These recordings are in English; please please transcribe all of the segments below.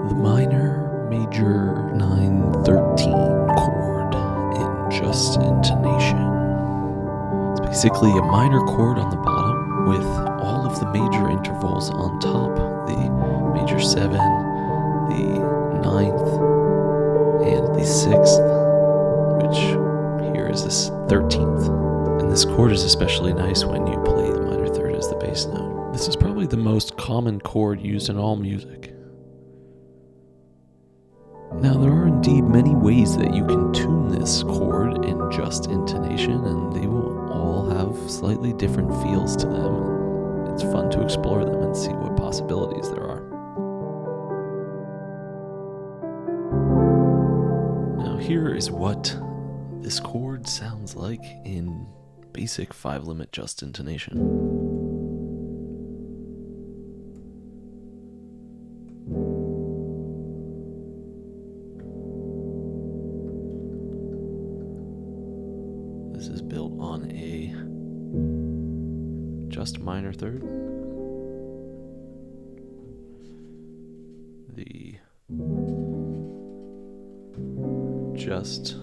The minor major 913 chord in Just Intonation. It's basically a minor chord on the bottom with all of the major intervals on top. The major 7, the 9th, and the 6th, which here is this 13th. And this chord is especially nice when you play the minor third as the bass note. This is probably the most common chord used in all music. Now, there are indeed many ways that you can tune this chord in Just Intonation, and they will all have slightly different feels to them. And it's fun to explore them and see what possibilities there are. Now, here is what this chord sounds like in basic 5-limit Just Intonation. This is built on a just minor third. The just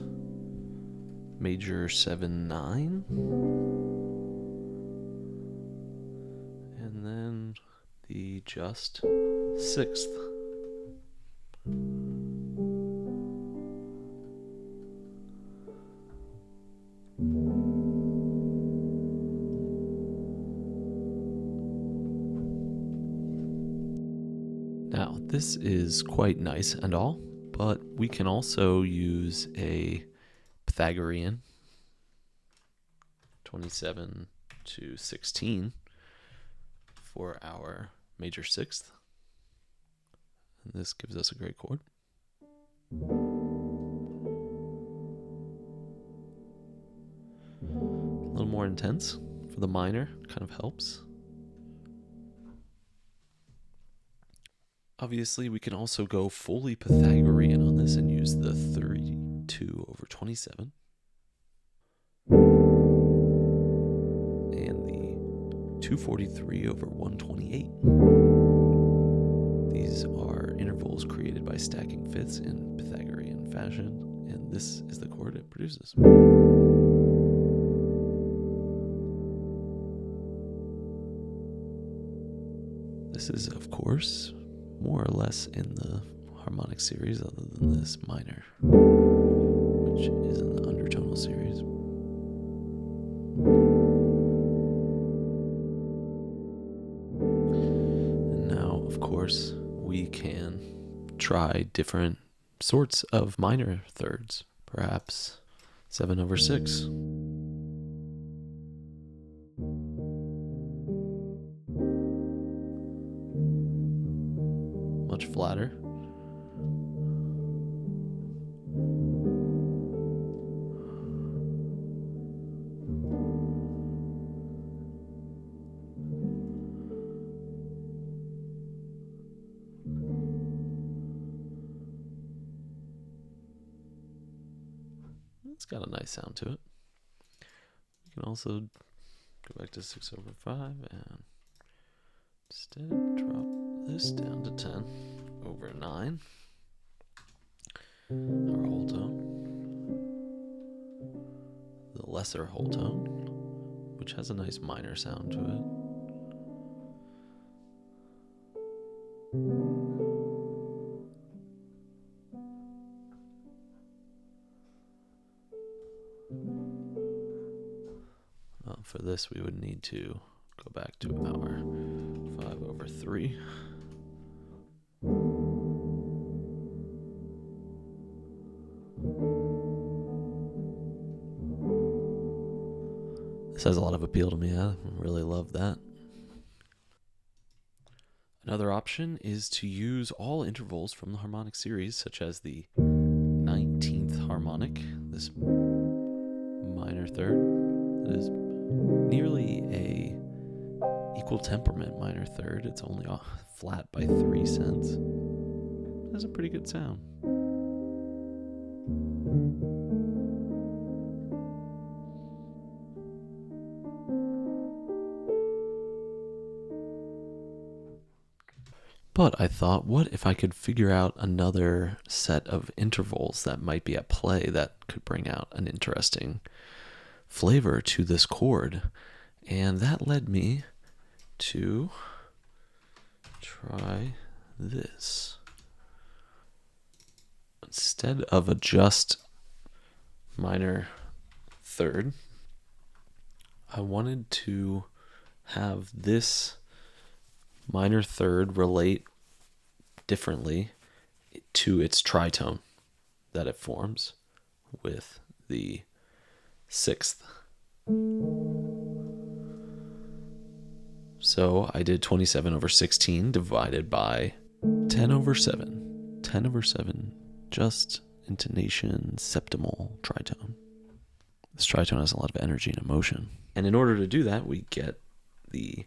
major 7/9. And then the just 6th. Now, this is quite nice and all, but we can also use a Pythagorean 27 to 16 for our major 6th. And this gives us a great chord. A little more intense for the minor, kind of helps. Obviously, we can also go fully Pythagorean on this and use the 32 over 27. And the 243 over 128. These are intervals created by stacking fifths in Pythagorean fashion, and this is the chord it produces. This is, of course, more or less in the harmonic series other than this minor, which is in the undertonal series. And now, of course, we can try different sorts of minor thirds, perhaps 7 over 6. Much flatter. It's got a nice sound to it. We can also go back to 6 over 5 and instead drop this down to 10 over 9. Our whole tone. The lesser whole tone, which has a nice minor sound to it. For this, we would need to go back to our 5 over 3. This has a lot of appeal to me. I really love that. Another option is to use all intervals from the harmonic series, such as the 19th harmonic, this minor third, that is nearly a equal temperament minor third. It's only flat by 3 cents. It has a pretty good sound. But I thought, what if I could figure out another set of intervals that might be at play that could bring out an interesting flavor to this chord? And that led me to try this. Instead of a just minor third, I wanted to have this minor third relate differently to its tritone that it forms with the sixth. So I did 27 over 16 divided by 10 over 7. 10 over 7, just intonation, septimal tritone. This tritone has a lot of energy and emotion. And in order to do that, we get the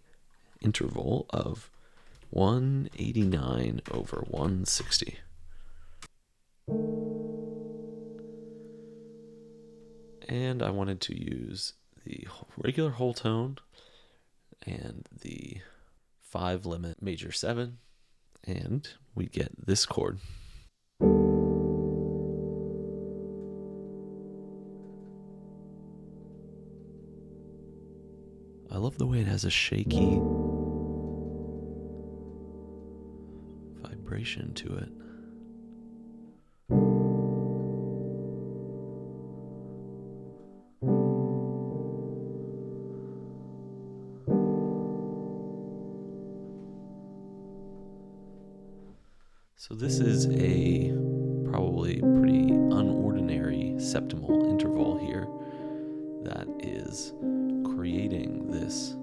interval of 189 over 160. And I wanted to use the regular whole tone and the 5 limit major 7, and we get this chord. I love the way it has a shaky vibration to it. So this is a probably pretty unordinary septimal interval here that is creating this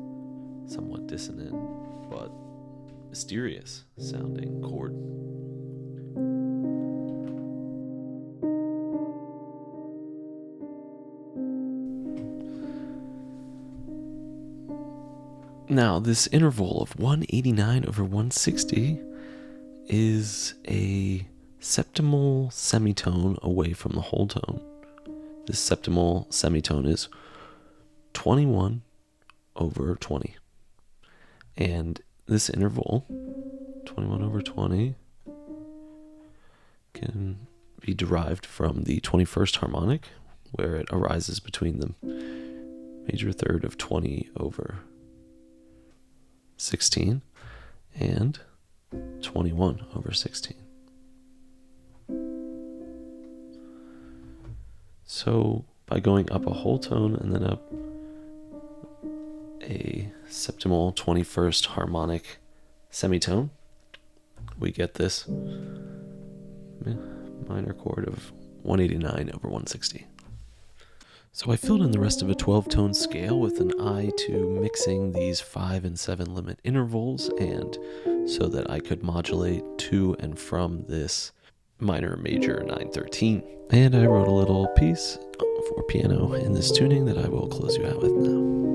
somewhat dissonant but mysterious sounding chord. Now, this interval of 189 over 160 is a septimal semitone away from the whole tone. This septimal semitone is 21 over 20. And this interval, 21 over 20, can be derived from the 21st harmonic, where it arises between the major third of 20 over 16 and 21 over 16. So by going up a whole tone and then up a septimal 21st harmonic semitone, we get this minor chord of 189 over 160. So I filled in the rest of a 12-tone scale with an eye to mixing these 5 and 7 limit intervals, and so that I could modulate to and from this minor major 913. And I wrote a little piece for piano in this tuning that I will close you out with now.